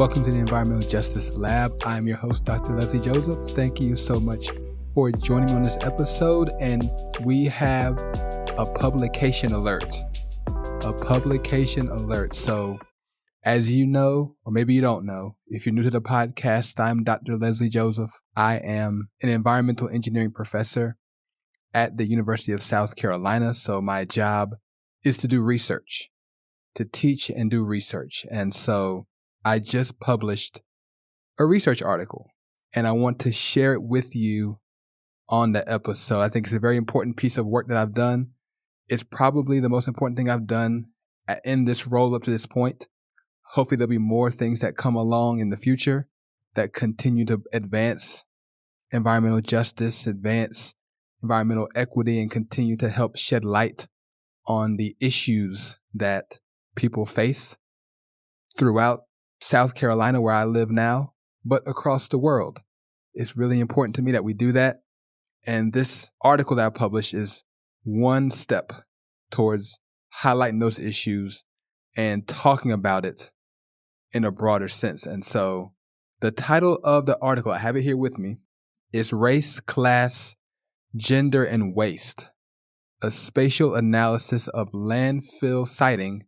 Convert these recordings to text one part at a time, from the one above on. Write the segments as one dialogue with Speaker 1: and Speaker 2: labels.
Speaker 1: Welcome to the Environmental Justice Lab. I'm your host, Dr. Leslie Joseph. Thank you so much for joining me on this episode. And we have a publication alert. So as you know, or maybe you don't know, if you're new to the podcast, I'm Dr. Leslie Joseph. I am an environmental engineering professor at the University of South Carolina. So my job is to do research, to teach and do research. And so I just published a research article and I want to share it with you on the episode. I think it's a very important piece of work that I've done. It's probably the most important thing I've done in this role up to this point. Hopefully there'll be more things that come along in the future that continue to advance environmental justice, advance environmental equity, and continue to help shed light on the issues that people face throughout South Carolina, where I live now, but across the world. It's really important to me that we do that. And this article that I published is one step towards highlighting those issues and talking about it in a broader sense. And so the title of the article, I have it here with me, is Race, Class, Gender, and Waste, a Spatial Analysis of Landfill Siting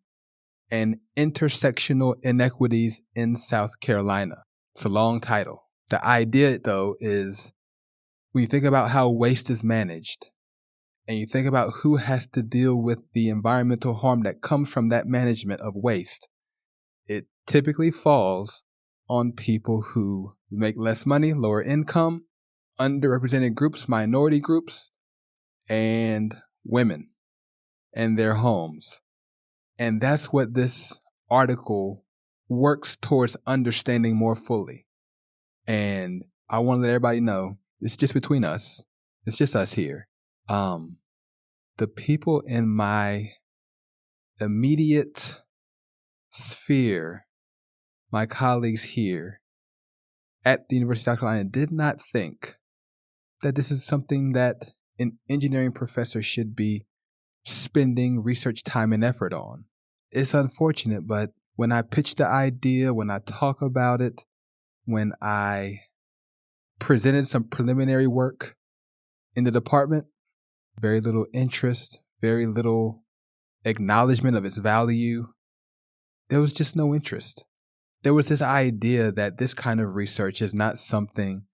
Speaker 1: and Intersectional Inequities in South Carolina. It's a long title. The idea, though, is when you think about how waste is managed and you think about who has to deal with the environmental harm that comes from that management of waste, it typically falls on people who make less money, lower income, underrepresented groups, minority groups, and women and their homes. And that's what this article works towards understanding more fully. And I want to let everybody know, it's just between us. It's just us here. The people in my immediate sphere, my colleagues here at the University of South Carolina, did not think that this is something that an engineering professor should be spending research time and effort on. It's unfortunate, but when I pitch the idea, when I talk about it, when I presented some preliminary work in the department, very little interest, very little acknowledgement of its value. There was just no interest. There was this idea that this kind of research is not something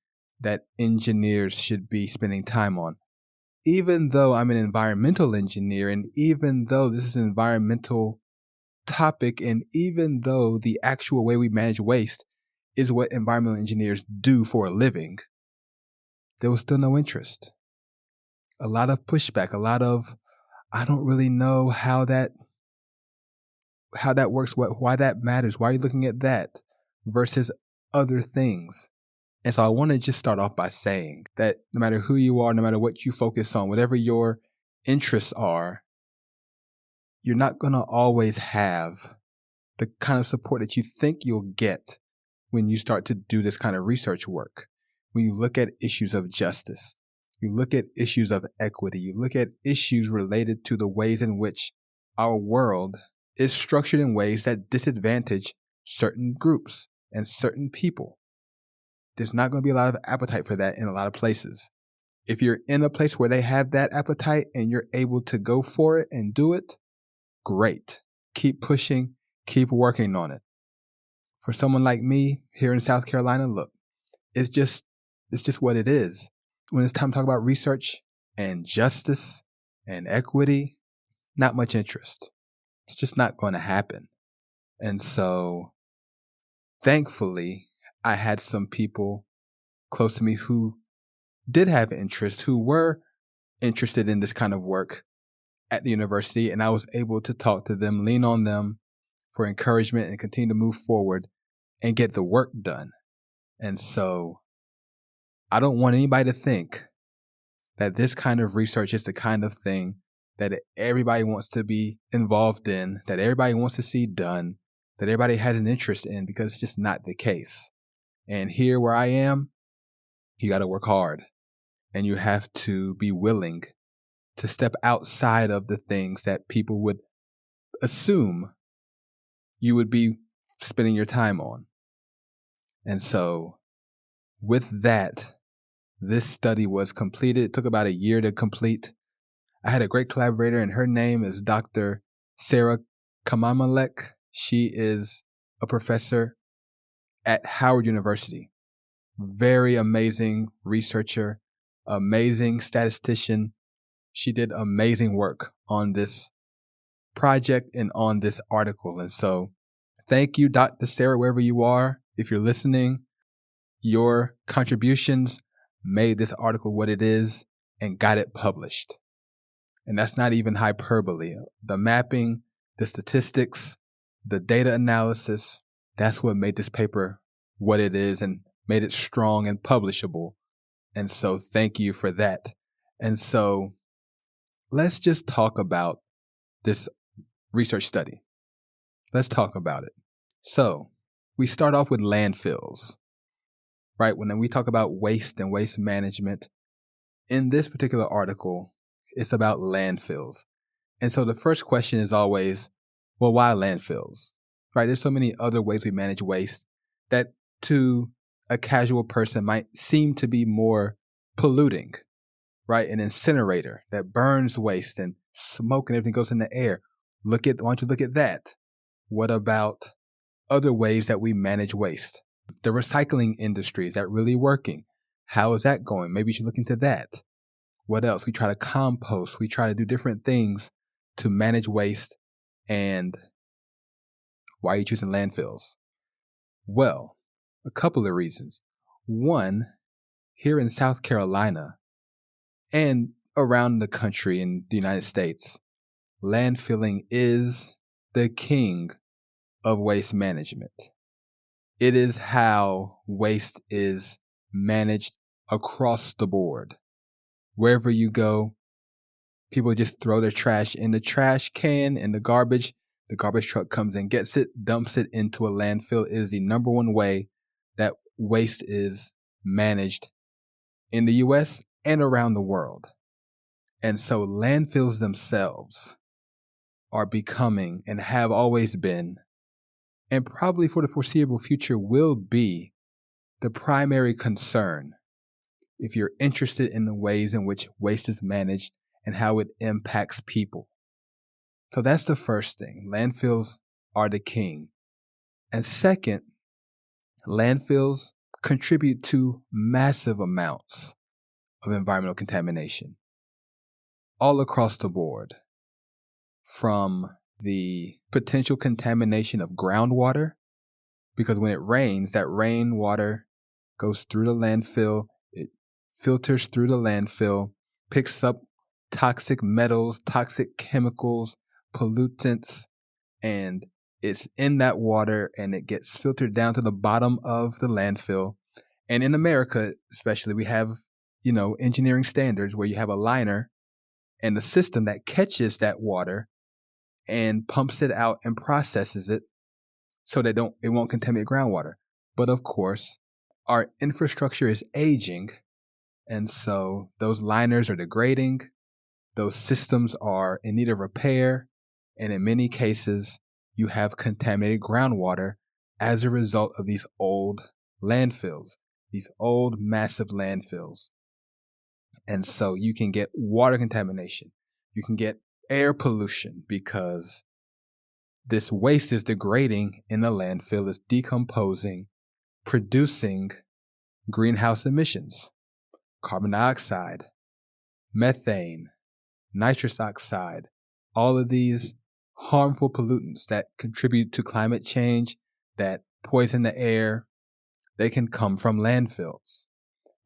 Speaker 1: that engineers should be spending time on. Even though I'm an environmental engineer, and even though this is an environmental topic, and even though the actual way we manage waste is what environmental engineers do for a living, there was still no interest. A lot of pushback, a lot of, I don't really know how that works, why that matters, why are you looking at that versus other things. And so I want to just start off by saying that no matter who you are, no matter what you focus on, whatever your interests are, you're not going to always have the kind of support that you think you'll get when you start to do this kind of research work. When you look at issues of justice, you look at issues of equity, you look at issues related to the ways in which our world is structured in ways that disadvantage certain groups and certain people. There's not going to be a lot of appetite for that in a lot of places. If you're in a place where they have that appetite and you're able to go for it and do it, great. Keep pushing, keep working on it. For someone like me here in South Carolina, look, it's just what it is. When it's time to talk about research and justice and equity, not much interest. It's just not going to happen. And so, thankfully, I had some people close to me who did have interest, who were interested in this kind of work at the university, and I was able to talk to them, lean on them for encouragement, and continue to move forward and get the work done. And so I don't want anybody to think that this kind of research is the kind of thing that everybody wants to be involved in, that everybody wants to see done, that everybody has an interest in, because it's just not the case. And here where I am, you got to work hard and you have to be willing to step outside of the things that people would assume you would be spending your time on. And so with that, this study was completed. It took about a year to complete. I had a great collaborator, and her name is Dr. Sarah Kamamalek. She is a professor at Howard University. Very amazing researcher, amazing statistician. She did amazing work on this project and on this article. And so thank you, Dr. Sarah, wherever you are. If you're listening, your contributions made this article what it is and got it published. And that's not even hyperbole. The mapping, the statistics, the data analysis, that's what made this paper what it is and made it strong and publishable. And so thank you for that. And so let's just talk about this research study. Let's talk about it. So we start off with landfills, right? When we talk about waste and waste management, in this particular article, it's about landfills. And so the first question is always, well, why landfills, right? There's so many other ways we manage waste that to a casual person might seem to be more polluting, right? An incinerator that burns waste and smoke and everything goes in the air. Why don't you look at that? What about other ways that we manage waste? The recycling industry, is that really working? How is that going? Maybe you should look into that. What else? We try to compost. We try to do different things to manage waste. And why are you choosing landfills? Well, a couple of reasons. One, here in South Carolina and around the country in the United States, landfilling is the king of waste management. It is how waste is managed across the board. Wherever you go, people just throw their trash in the trash can and the garbage truck comes and gets it, dumps it into a landfill. It is the number one way that waste is managed in the US and around the world. And so landfills themselves are becoming and have always been, and probably for the foreseeable future will be, the primary concern if you're interested in the ways in which waste is managed and how it impacts people. So that's the first thing. Landfills are the king. And second, landfills contribute to massive amounts of environmental contamination all across the board, from the potential contamination of groundwater, because when it rains, that rainwater goes through the landfill, it filters through the landfill, picks up toxic metals, toxic chemicals, pollutants, and it's in that water and it gets filtered down to the bottom of the landfill. And in America, especially, we have, engineering standards where you have a liner and the system that catches that water and pumps it out and processes it so that it won't contaminate groundwater. But of course, our infrastructure is aging, and so those liners are degrading, those systems are in need of repair, and in many cases, you have contaminated groundwater as a result of these old landfills, these old massive landfills. And so you can get water contamination, you can get air pollution because this waste is degrading in the landfill, is decomposing, producing greenhouse emissions, carbon dioxide, methane, nitrous oxide, all of these harmful pollutants that contribute to climate change, that poison the air, they can come from landfills.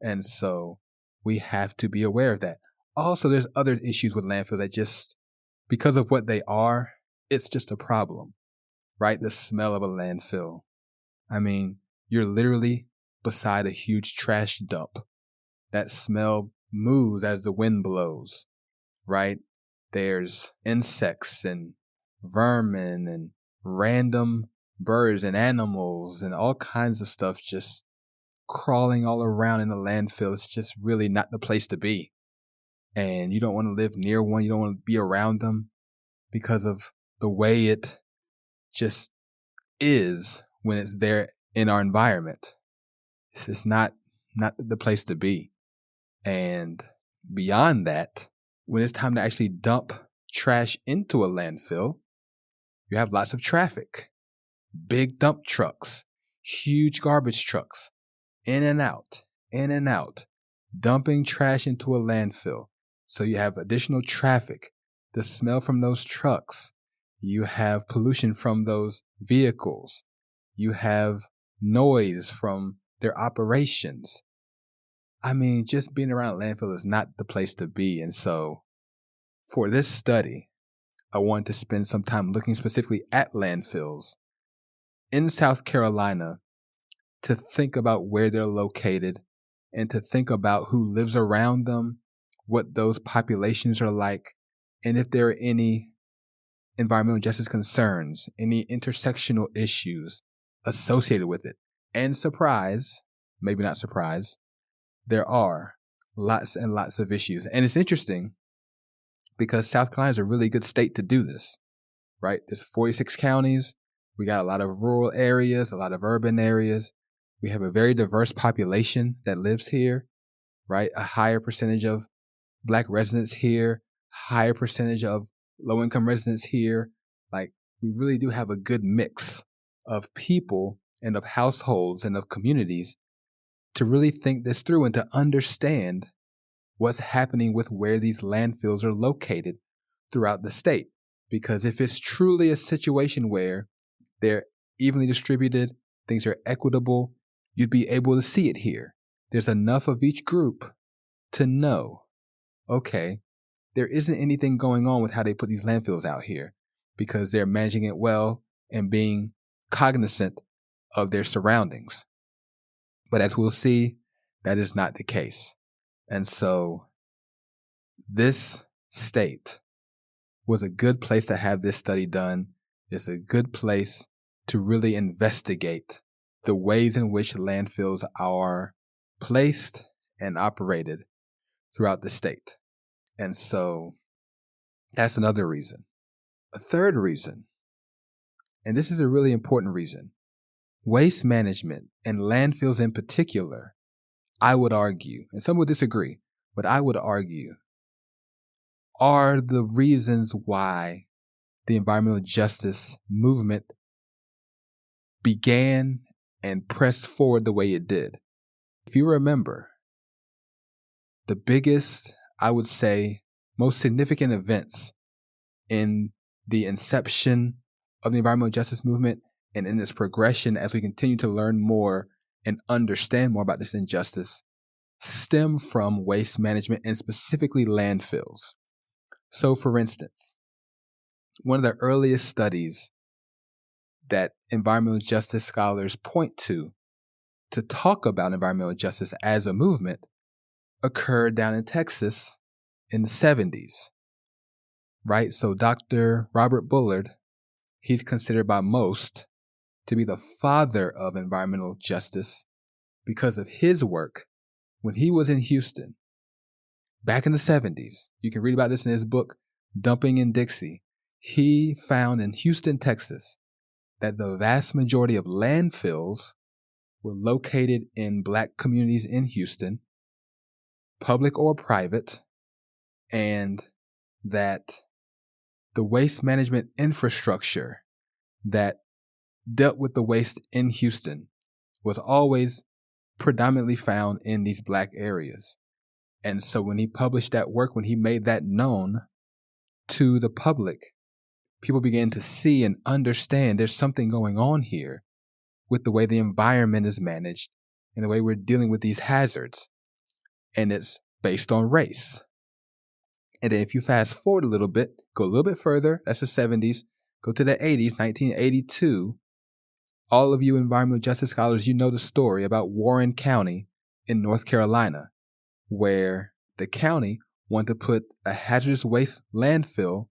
Speaker 1: And so we have to be aware of that. Also, there's other issues with landfill that just, because of what they are, it's just a problem, right? The smell of a landfill. I mean, you're literally beside a huge trash dump. That smell moves as the wind blows, right? There's insects and vermin and random birds and animals and all kinds of stuff just crawling all around in the landfill. It's just really not the place to be. And you don't want to live near one. You don't want to be around them because of the way it just is when it's there in our environment. It's not the place to be. And beyond that, when it's time to actually dump trash into a landfill, you have lots of traffic, big dump trucks, huge garbage trucks, in and out, dumping trash into a landfill. So you have additional traffic, the smell from those trucks. You have pollution from those vehicles. You have noise from their operations. I mean, just being around a landfill is not the place to be. And so for this study, I wanted to spend some time looking specifically at landfills in South Carolina to think about where they're located and to think about who lives around them, what those populations are like, and if there are any environmental justice concerns, any intersectional issues associated with it. And surprise, maybe not surprise, there are lots and lots of issues. And it's interesting because South Carolina is a really good state to do this, right? There's 46 counties. We got a lot of rural areas, a lot of urban areas. We have a very diverse population that lives here, right? A higher percentage of Black residents here, higher percentage of low-income residents here. Like, we really do have a good mix of people and of households and of communities to really think this through and to understand what's happening with where these landfills are located throughout the state. Because if it's truly a situation where they're evenly distributed, things are equitable, you'd be able to see it here. There's enough of each group to know, okay, there isn't anything going on with how they put these landfills out here because they're managing it well and being cognizant of their surroundings. But as we'll see, that is not the case. And so this state was a good place to have this study done. It's a good place to really investigate the ways in which landfills are placed and operated throughout the state. And so that's another reason. A third reason, and this is a really important reason, waste management and landfills in particular, I would argue, and some would disagree, but I would argue, are the reasons why the environmental justice movement began and pressed forward the way it did. If you remember, the biggest, I would say, most significant events in the inception of the environmental justice movement and in its progression as we continue to learn more and understand more about this injustice stem from waste management and specifically landfills. So, for instance, one of the earliest studies that environmental justice scholars point to talk about environmental justice as a movement occurred down in Texas in the 70s, right? So Dr. Robert Bullard, he's considered by most to be the father of environmental justice because of his work when he was in Houston back in the 70s. You can read about this in his book, Dumping in Dixie. He found in Houston, Texas, that the vast majority of landfills were located in Black communities in Houston, public or private, and that the waste management infrastructure that dealt with the waste in Houston was always predominantly found in these Black areas. And so when he published that work, when he made that known to the public, people began to see and understand there's something going on here with the way the environment is managed and the way we're dealing with these hazards. And it's based on race. And then if you fast forward a little bit, go a little bit further, that's the 70s, go to the 80s, 1982, all of you environmental justice scholars, you know the story about Warren County in North Carolina, where the county wanted to put a hazardous waste landfill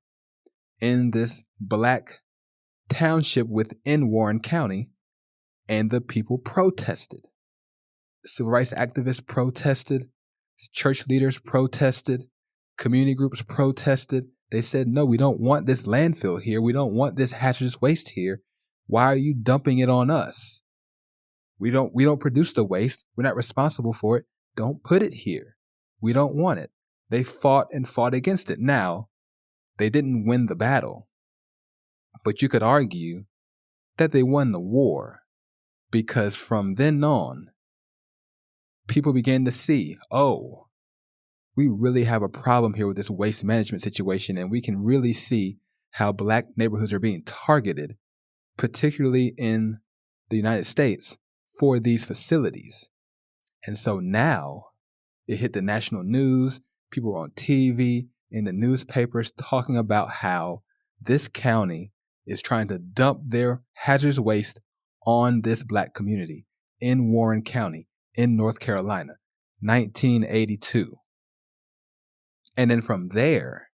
Speaker 1: in this Black township within Warren County, and the people protested. Civil rights activists protested, church leaders protested, community groups protested. They said, no, we don't want this landfill here. We don't want this hazardous waste here. Why are you dumping it on us? We don't produce the waste. We're not responsible for it. Don't put it here. We don't want it. They fought and fought against it. Now, they didn't win the battle, but you could argue that they won the war, because from then on, people began to see, oh, we really have a problem here with this waste management situation, and we can really see how Black neighborhoods are being targeted, particularly in the United States, for these facilities. And so now it hit the national news. People were on TV, in the newspapers, talking about how this county is trying to dump their hazardous waste on this Black community in Warren County in North Carolina, 1982. And then from there,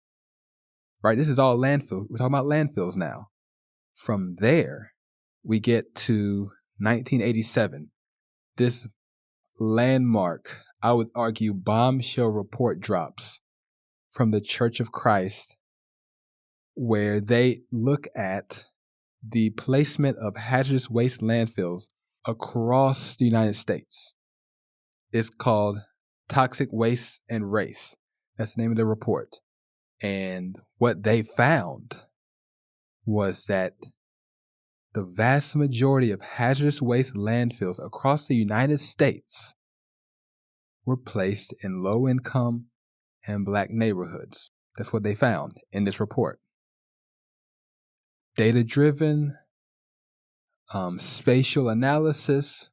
Speaker 1: right, this is all landfill. We're talking about landfills now. From there, we get to 1987. This landmark, I would argue, bombshell report drops from the Church of Christ, where they look at the placement of hazardous waste landfills across the United States. It's called Toxic Waste and Race. That's the name of the report. And what they found was that the vast majority of hazardous waste landfills across the United States were placed in low-income and Black neighborhoods. That's what they found in this report. Data-driven, spatial analysis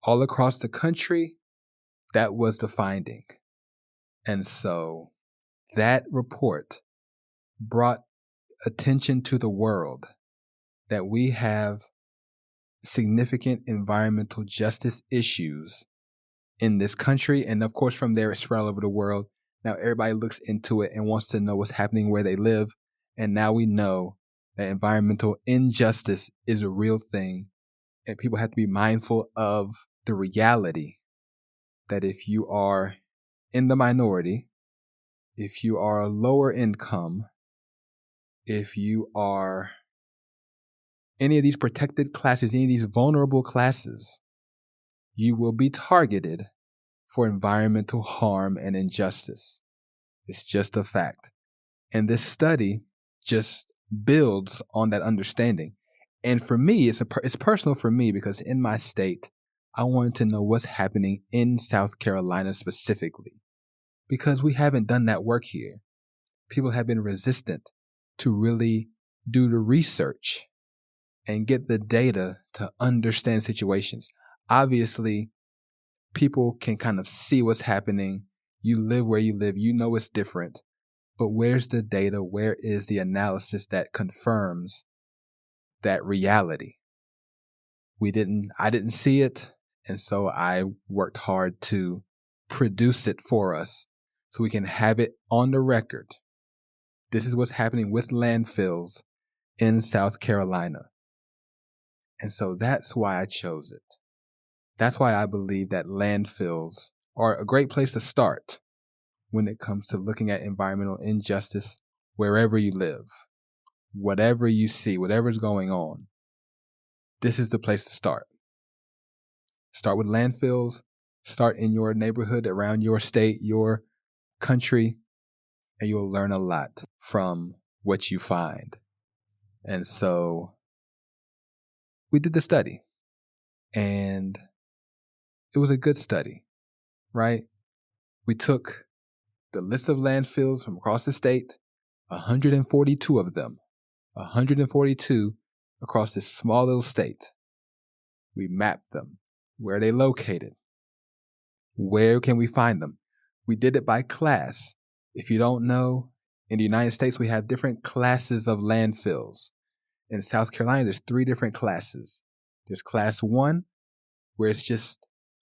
Speaker 1: all across the country, that was the finding. And so that report brought attention to the world that we have significant environmental justice issues in this country. And of course, from there, it spread all over the world. Now everybody looks into it and wants to know what's happening where they live. And now we know that environmental injustice is a real thing. And people have to be mindful of the reality that if you are in the minority, if you are lower income, if you are any of these protected classes, any of these vulnerable classes, you will be targeted for environmental harm and injustice. It's just a fact. And this study just builds on that understanding. And for me, it's personal for me, because in my state, I wanted to know what's happening in South Carolina specifically, because we haven't done that work here. People have been resistant to really do the research and get the data to understand situations. Obviously, people can kind of see what's happening. You live where you live. You know it's different. But where's the data? Where is the analysis that confirms that reality? I didn't see it. And so I worked hard to produce it for us so we can have it on the record. This is what's happening with landfills in South Carolina. And so that's why I chose it. That's why I believe that landfills are a great place to start when it comes to looking at environmental injustice wherever you live, whatever you see, whatever's going on. This is the place to start. Start with landfills, start in your neighborhood, around your state, your country, and you'll learn a lot from what you find. And so we did the study, and it was a good study, right? We took the list of landfills from across the state, 142 of them, 142 across this small little state. We mapped them. Where are they located? Where can we find them? We did it by class. If you don't know, in the United States, we have different classes of landfills. In South Carolina, there's 3 different classes. There's class 1, where it's just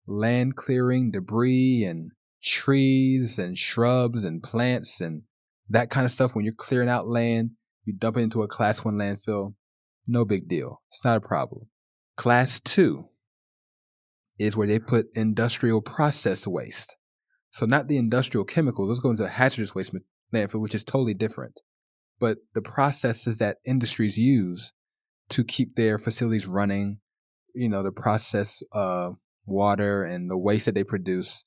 Speaker 1: land clearing, debris, and trees and shrubs and plants and that kind of stuff. When you're clearing out land, you dump it into a class 1 landfill. No big deal. It's not a problem. Class 2 is where they put industrial process waste. So not the industrial chemicals, those go into a hazardous waste landfill, which is totally different. But the processes that industries use to keep their facilities running, the process of water and the waste that they produce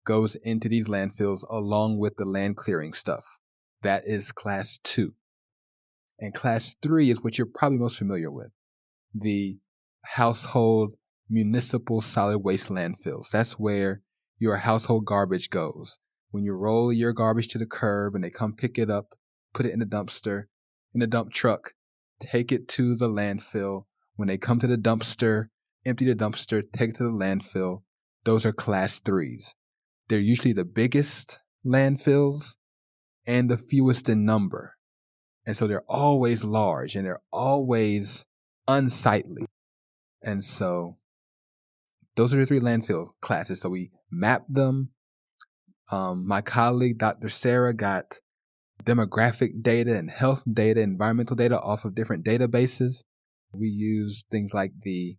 Speaker 1: goes into these landfills along with the land clearing stuff. That is class 2. And class 3 is what you're probably most familiar with, the household municipal solid waste landfills. That's where your household garbage goes. When you roll your garbage to the curb and they come pick it up, put it in the dumpster, in the dump truck, take it to the landfill. When they come to the dumpster, empty the dumpster, take it to the landfill. Those are class 3s. They're usually the biggest landfills and the fewest in number. And so they're always large and they're always unsightly. And so those are the 3 landfill classes. So we mapped them. My colleague, Dr. Sarah, got demographic data and health data, environmental data off of different databases. We use things like the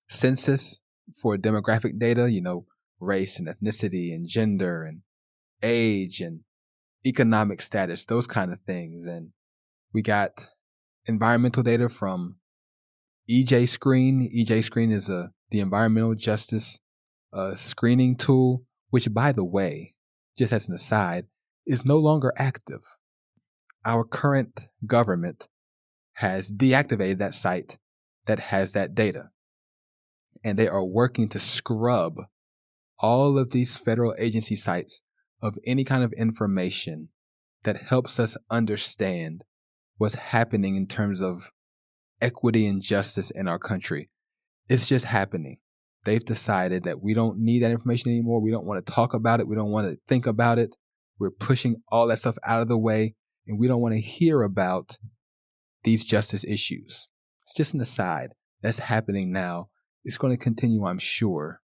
Speaker 1: census for demographic data, race and ethnicity and gender and age and economic status, those kind of things. And we got environmental data from EJ Screen. EJ Screen is the environmental justice screening tool, which, by the way, just as an aside, is no longer active. Our current government has deactivated that site that has that data. And they are working to scrub all of these federal agency sites of any kind of information that helps us understand what's happening in terms of equity and justice in our country. It's just happening. They've decided that we don't need that information anymore. We don't want to talk about it. We don't want to think about it. We're pushing all that stuff out of the way, and we don't want to hear about these justice issues. It's just an aside. That's happening now. It's going to continue, I'm sure,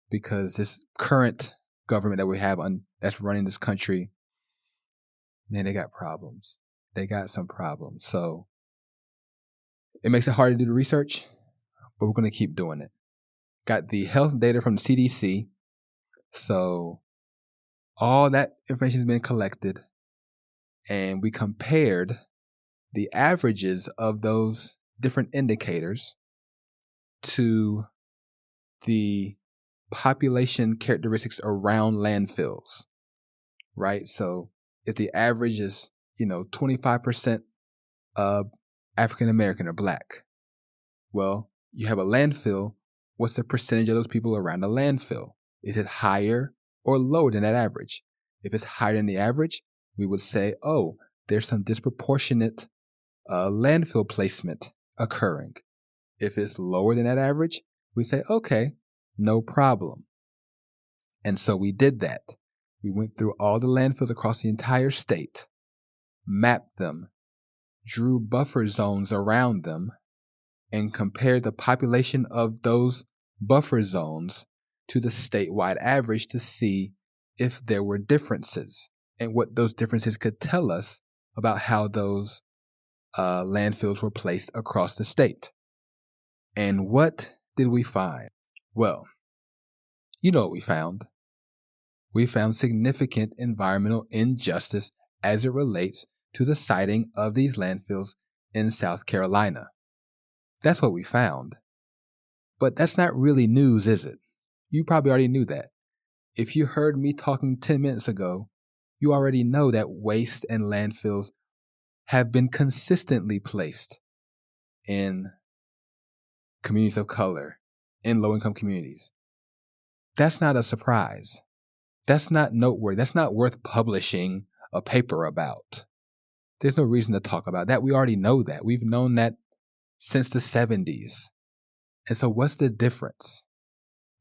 Speaker 1: because this current government that we have that's running this country, man, they got problems. They got some problems. So it makes it hard to do the research, but we're going to keep doing it. Got the health data from the CDC. So all that information has been collected, and we compared the averages of those different indicators to the population characteristics around landfills, right? So if the average is, 25% African American or Black, well, you have a landfill. What's the percentage of those people around the landfill? Is it higher or lower than that average? If it's higher than the average, we would say, oh, there's some disproportionate landfill placement occurring. If it's lower than that average, we say, okay, no problem. And so we did that. We went through all the landfills across the entire state, mapped them, drew buffer zones around them, and compared the population of those buffer zones to the statewide average to see if there were differences and what those differences could tell us about how those landfills were placed across the state. And what did we find? Well, you know what we found. We found significant environmental injustice as it relates to the siting of these landfills in South Carolina. That's what we found. But that's not really news, is it? You probably already knew that. If you heard me talking 10 minutes ago, you already know that waste and landfills have been consistently placed in communities of color, in low-income communities. That's not a surprise. That's not noteworthy. That's not worth publishing a paper about. There's no reason to talk about that. We already know that. We've known that since the 70s. And so what's the difference?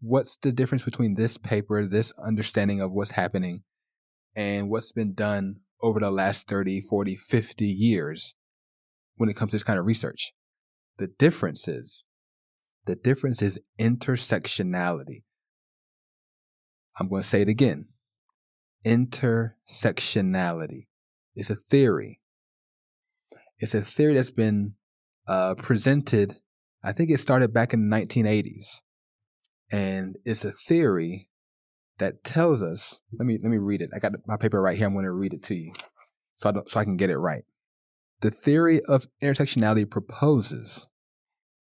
Speaker 1: What's the difference between this paper, this understanding of what's happening, and what's been done over the last 30, 40, 50 years when it comes to this kind of research? The difference is intersectionality. I'm going to say it again. Intersectionality is a theory. It's a theory that's been presented, I think it started back in the 1980s. And it's a theory that tells us, let me read it. I got my paper right here. I'm going to read it to you so I can get it right. The theory of intersectionality proposes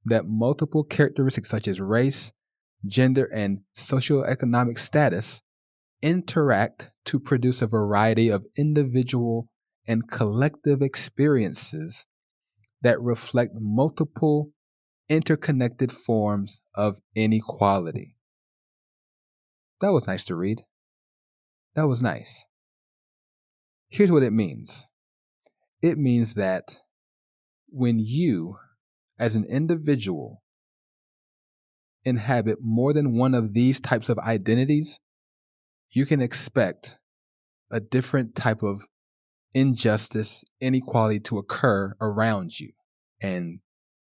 Speaker 1: that multiple characteristics such as race, gender, and socioeconomic status interact to produce a variety of individual and collective experiences that reflect multiple interconnected forms of inequality. That was nice to read. That was nice. Here's what it means. It means that when you, as an individual, inhabit more than one of these types of identities, you can expect a different type of injustice, inequality to occur around you. And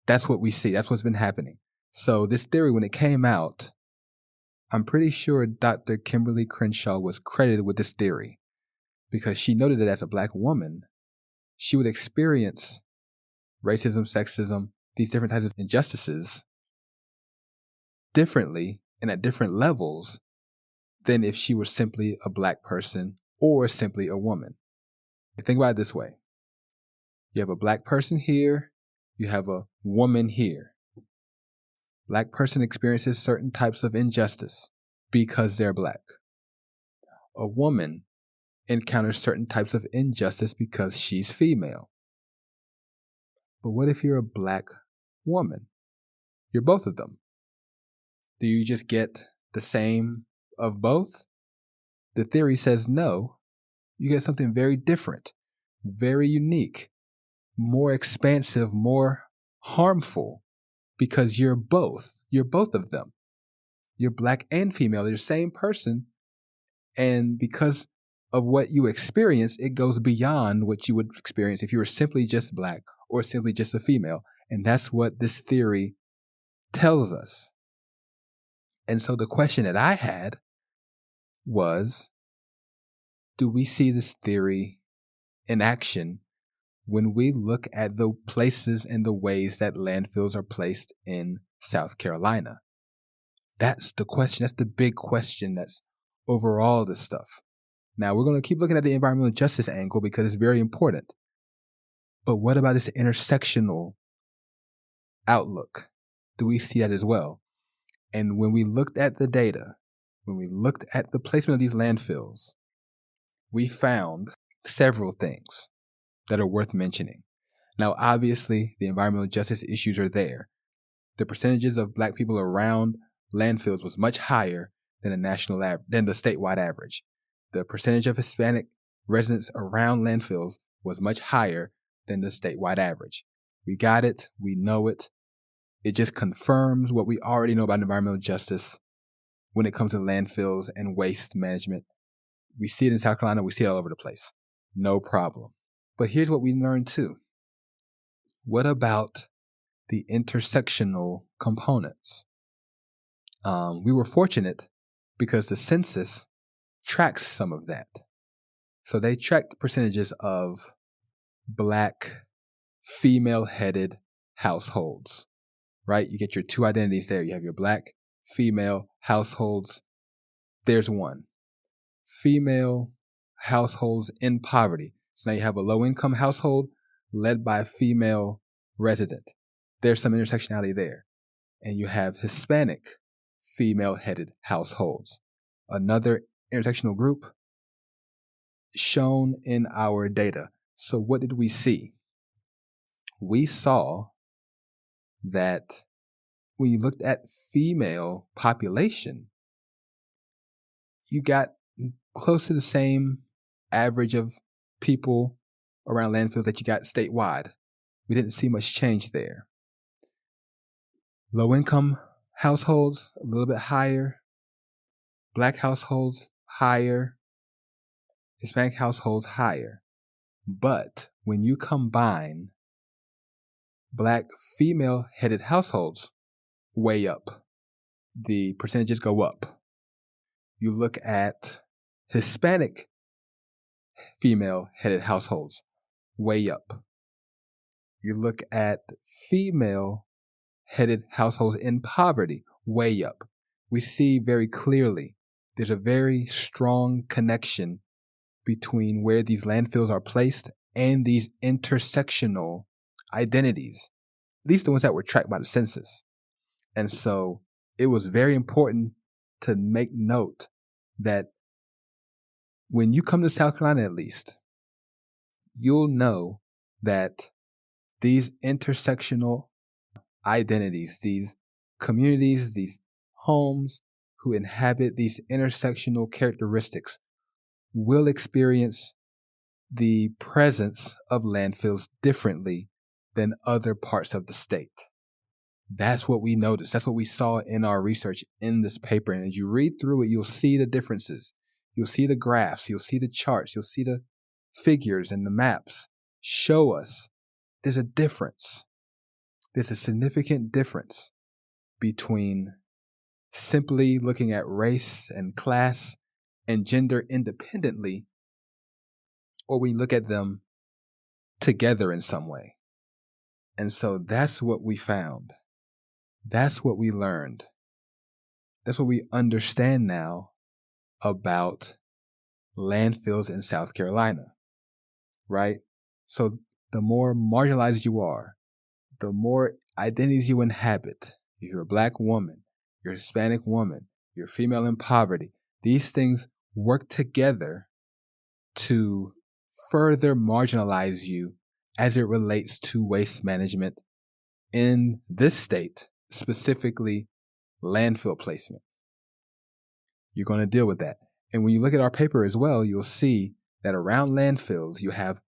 Speaker 1: that's what we see. That's what's been happening. So this theory, when it came out, I'm pretty sure Dr. Kimberly Crenshaw was credited with this theory because she noted that as a Black woman, she would experience racism, sexism, these different types of injustices differently and at different levels than if she were simply a Black person or simply a woman. Think about it this way. You have a Black person here, you have a woman here. Black person experiences certain types of injustice because they're Black. A woman encounters certain types of injustice because she's female. But what if you're a Black woman? You're both of them. Do you just get the same of both? The theory says no. You get something very different, very unique, more expansive, more harmful, because you're both. You're both of them. You're Black and female. They're the same person. And because of what you experience, it goes beyond what you would experience if you were simply just Black or simply just a female. And that's what this theory tells us. And so the question that I had was, do we see this theory in action when we look at the places and the ways that landfills are placed in South Carolina? That's the question. That's the big question that's over all this stuff. Now, we're going to keep looking at the environmental justice angle because it's very important. But what about this intersectional outlook? Do we see that as well? And when we looked at the data, when we looked at the placement of these landfills, we found several things that are worth mentioning. Now, obviously, the environmental justice issues are there. The percentages of Black people around landfills was much higher than the statewide average. The percentage of Hispanic residents around landfills was much higher than the statewide average. We got it. We know it. It just confirms what we already know about environmental justice when it comes to landfills and waste management. We see it in South Carolina. We see it all over the place. No problem. But here's what we learned too. What about the intersectional components? We were fortunate because the census tracks some of that. So they tracked percentages of Black female-headed households, right? You get your two identities there. You have your Black female households. There's one. Female households in poverty. So now you have a low-income household led by a female resident. There's some intersectionality there. And you have Hispanic female-headed households. Another intersectional group shown in our data. So what did we see? We saw that when you looked at female population, you got close to the same average of people around landfills that you got statewide. We didn't see much change there. Low-income households, a little bit higher. Black households, higher. Hispanic households, higher. But when you combine Black female-headed households, way up. The percentages go up. You look at Hispanic female-headed households, way up. You look at female-headed households in poverty, way up. We see very clearly there's a very strong connection between where these landfills are placed and these intersectional identities. these are the ones that were tracked by the census. And so it was very important to make note that when you come to South Carolina, at least, you'll know that these intersectional identities, these communities, these homes who inhabit these intersectional characteristics will experience the presence of landfills differently than other parts of the state. That's what we noticed. That's what we saw in our research in this paper. And as you read through it, you'll see the differences. You'll see the graphs. You'll see the charts. You'll see the figures and the maps show us there's a difference. There's a significant difference between simply looking at race and class and gender independently, or we look at them together in some way. And so that's what we found. That's what we learned. That's what we understand now about landfills in South Carolina, right? So the more marginalized you are, the more identities you inhabit. If you're a Black woman, you're a Hispanic woman, you're female in poverty, these things work together to further marginalize you as it relates to waste management in this state, specifically landfill placement. You're going to deal with that. And when you look at our paper as well, you'll see that around landfills, you have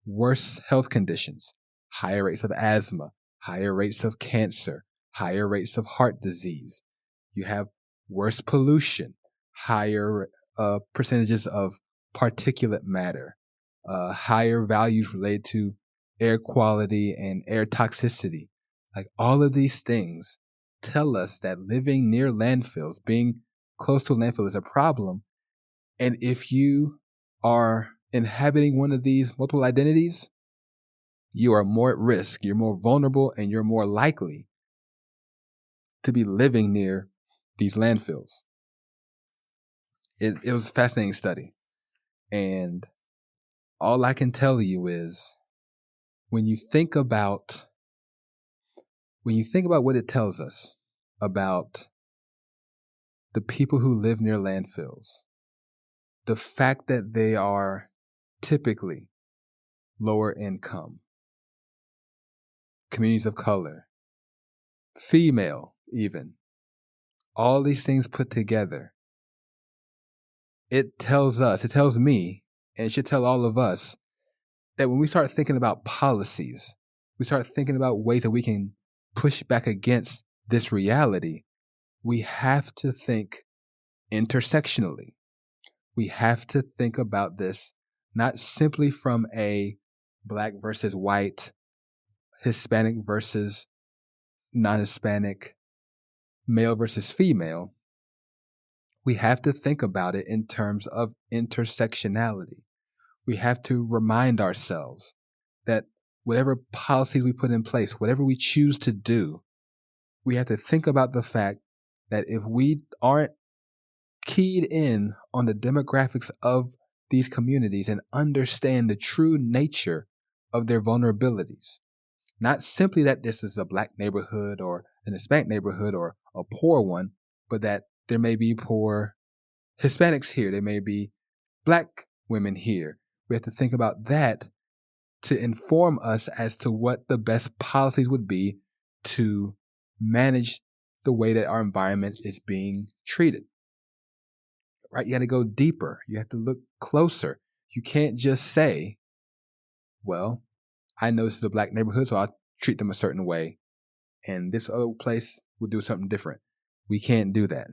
Speaker 1: worse health conditions, higher rates of asthma, higher rates of cancer, higher rates of heart disease. You have worse pollution, higher percentages of particulate matter, higher values related to air quality and air toxicity. Like all of these things tell us that living near landfills, being close to a landfill is a problem. And if you are inhabiting one of these multiple identities, you are more at risk, you're more vulnerable, and you're more likely to be living near these landfills. It was a fascinating study. And all I can tell you is when you think about what it tells us about the people who live near landfills, the fact that they are typically lower income, communities of color, female even, all these things put together, it tells me, and it should tell all of us, that when we start thinking about policies, we start thinking about ways that we can push back against this reality, we have to think intersectionally. We have to think about this not simply from a Black versus white, Hispanic versus non-Hispanic, male versus female. We have to think about it in terms of intersectionality. We have to remind ourselves that whatever policies we put in place, whatever we choose to do, we have to think about the fact that if we aren't keyed in on the demographics of these communities and understand the true nature of their vulnerabilities, not simply that this is a Black neighborhood or an Hispanic neighborhood or a poor one, but that there may be poor Hispanics here, there may be Black women here. We have to think about that to inform us as to what the best policies would be to manage the way that our environment is being treated. Right? You got to go deeper. You have to look closer. You can't just say, well, I know this is a Black neighborhood, so I'll treat them a certain way, and this other place will do something different. We can't do that.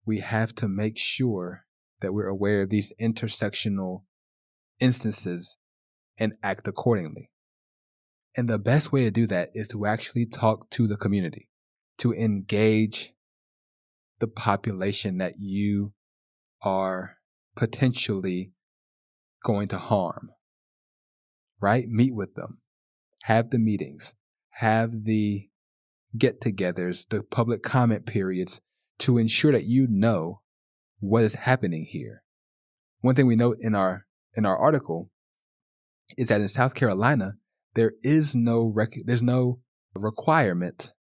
Speaker 1: We have to make sure that we're aware of these intersectional instances and act accordingly. And the best way to do that is to actually talk to the community, to engage the population that you are potentially going to harm, right? Meet with them, have the meetings, have the get-togethers, the public comment periods to ensure that you know what is happening here. One thing we note in our article is that in South Carolina, there's no requirement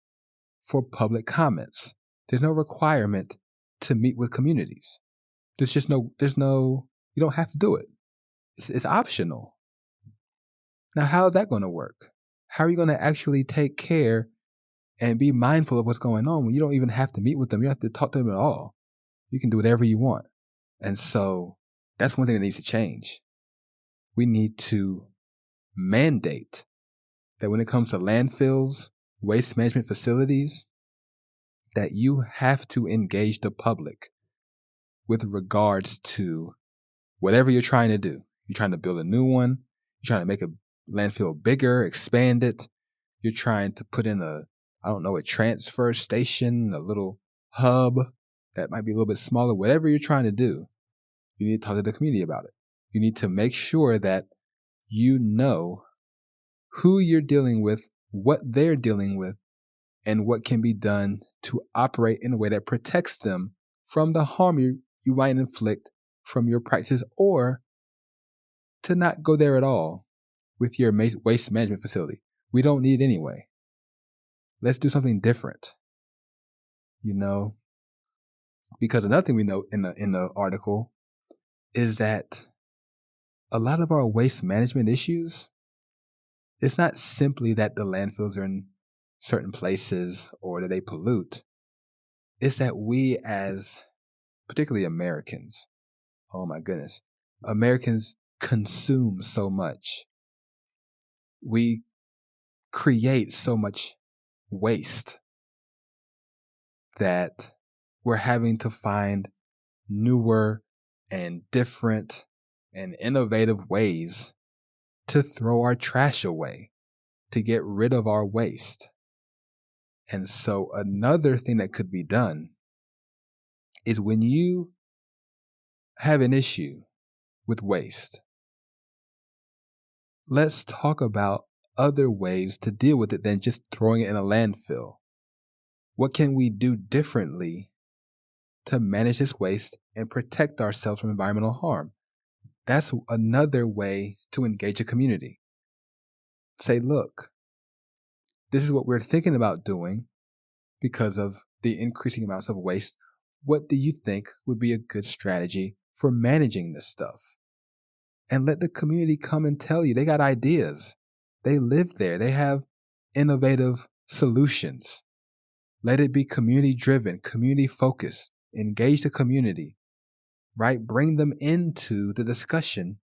Speaker 1: for public comments. There's no requirement to meet with communities. There's no, you don't have to do it. It's optional. Now, how is that going to work? How are you going to actually take care and be mindful of what's going on when you don't even have to meet with them? You don't have to talk to them at all. You can do whatever you want. And so that's one thing that needs to change. We need to mandate that when it comes to landfills, waste management facilities, that you have to engage the public with regards to whatever you're trying to do. You're trying to build a new one. You're trying to make a landfill bigger, expand it. You're trying to put in a transfer station, a little hub that might be a little bit smaller. Whatever you're trying to do, you need to talk to the community about it. You need to make sure that you know who you're dealing with, what they're dealing with, and what can be done to operate in a way that protects them from the harm you might inflict from your practices, or to not go there at all with your waste management facility. We don't need it anyway. Let's do something different. Because another thing we know in the article is that a lot of our waste management issues, it's not simply that the landfills are in certain places or that they pollute. It's that we, as particularly Americans, oh my goodness, Americans consume so much. We create so much waste that we're having to find newer and different and innovative ways to throw our trash away, to get rid of our waste. And so another thing that could be done is when you have an issue with waste, let's talk about other ways to deal with it than just throwing it in a landfill. What can we do differently to manage this waste and protect ourselves from environmental harm? That's another way to engage a community. Say, look, this is what we're thinking about doing because of the increasing amounts of waste. What do you think would be a good strategy for managing this stuff? And let the community come and tell you. They got ideas. They live there. They have innovative solutions. Let it be community driven, community focused. Engage the community, right? Bring them into the discussion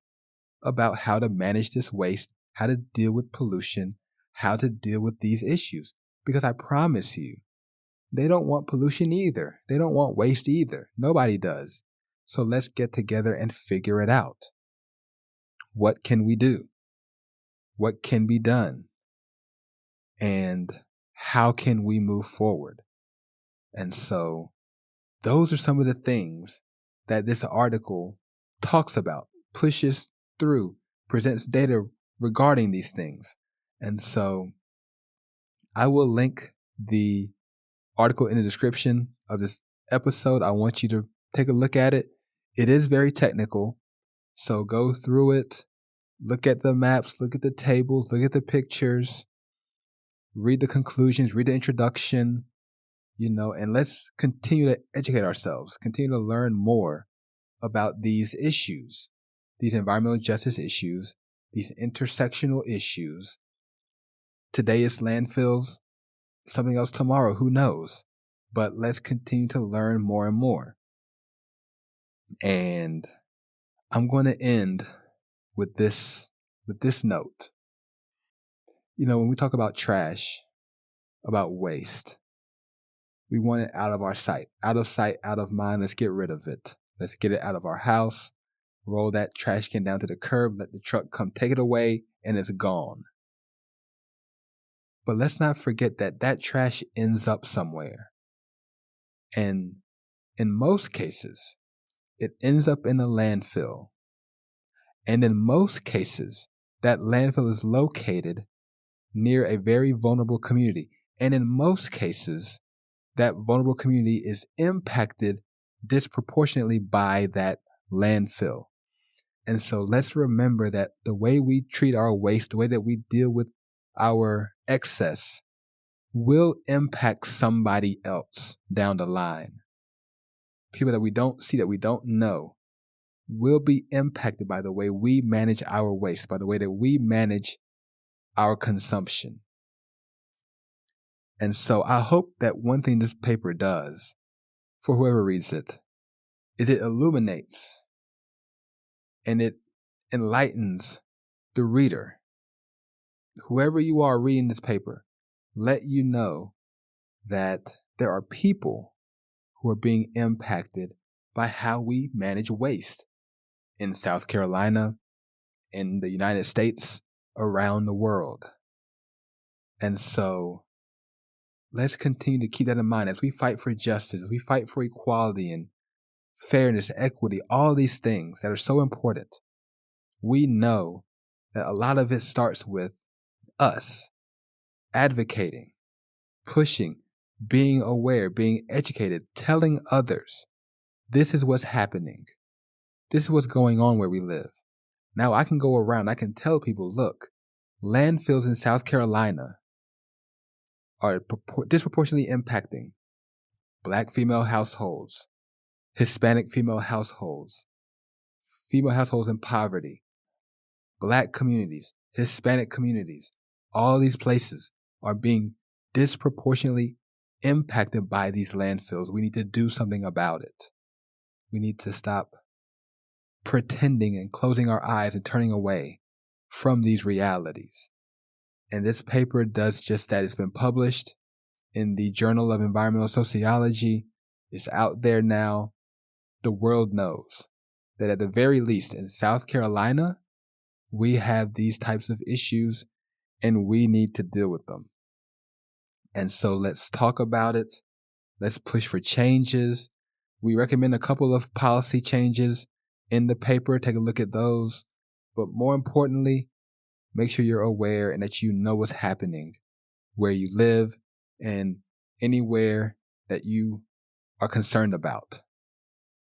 Speaker 1: about how to manage this waste, how to deal with pollution, how to deal with these issues. Because I promise you, they don't want pollution either. They don't want waste either. Nobody does. So let's get together and figure it out. What can we do? What can be done? And how can we move forward? And so those are some of the things that this article talks about, pushes through, presents data regarding these things. And so I will link the article in the description of this episode. I want you to take a look at it. It is very technical, so go through it, look at the maps, look at the tables, look at the pictures, read the conclusions, read the introduction, and let's continue to educate ourselves, continue to learn more about these issues, these environmental justice issues, these intersectional issues. Today is landfills, something else tomorrow, who knows? But let's continue to learn more and more. And I'm going to end with this note. When we talk about trash, about waste, we want it out of our sight, out of mind. Let's get rid of it. Let's get it out of our house, roll that trash can down to the curb, let the truck come take it away, and it's gone. But let's not forget that trash ends up somewhere. And in most cases, it ends up in a landfill. And in most cases, that landfill is located near a very vulnerable community. And in most cases, that vulnerable community is impacted disproportionately by that landfill. And so let's remember that the way we treat our waste, the way that we deal with our excess, will impact somebody else down the line. People that we don't see, that we don't know, will be impacted by the way we manage our waste, by the way that we manage our consumption. And so I hope that one thing this paper does, for whoever reads it, is it illuminates and it enlightens the reader. Whoever you are reading this paper, let you know that there are people who are being impacted by how we manage waste in South Carolina, in the United States, around the world. And so let's continue to keep that in mind as we fight for justice, as we fight for equality and fairness, equity, all these things that are so important. We know that a lot of it starts with us advocating, pushing, being aware, being educated, telling others, this is what's happening. This is what's going on where we live. Now I can go around, I can tell people, look, landfills in South Carolina are disproportionately impacting Black female households, Hispanic female households in poverty, Black communities, Hispanic communities. All these places are being disproportionately impacted by these landfills. We need to do something about it. We need to stop pretending and closing our eyes and turning away from these realities. And this paper does just that. It's been published in the Journal of Environmental Sociology. It's out there now. The world knows that at the very least in South Carolina, we have these types of issues and we need to deal with them. And so let's talk about it. Let's push for changes. We recommend a couple of policy changes in the paper. Take a look at those. But more importantly, make sure you're aware and that you know what's happening where you live and anywhere that you are concerned about.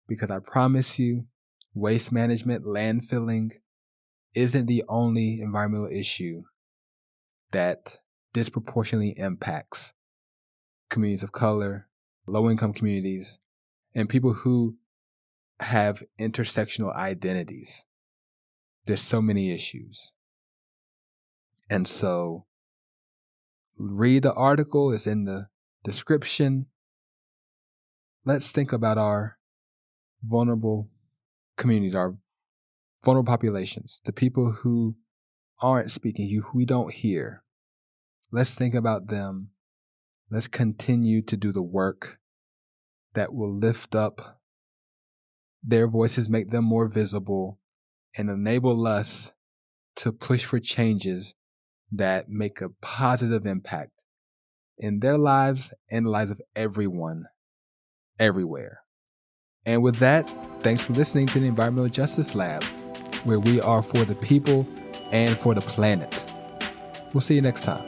Speaker 1: Because I promise you, waste management, landfilling isn't the only environmental issue that disproportionately impacts communities of color, low-income communities, and people who have intersectional identities. There's so many issues. And so read the article. It's in the description. Let's think about our vulnerable communities, our vulnerable populations, the people who aren't speaking, who we don't hear. Let's think about them. Let's continue to do the work that will lift up their voices, make them more visible, and enable us to push for changes that make a positive impact in their lives and the lives of everyone, everywhere. And with that, thanks for listening to the Environmental Justice Lab, where we are for the people and for the planet. We'll see you next time.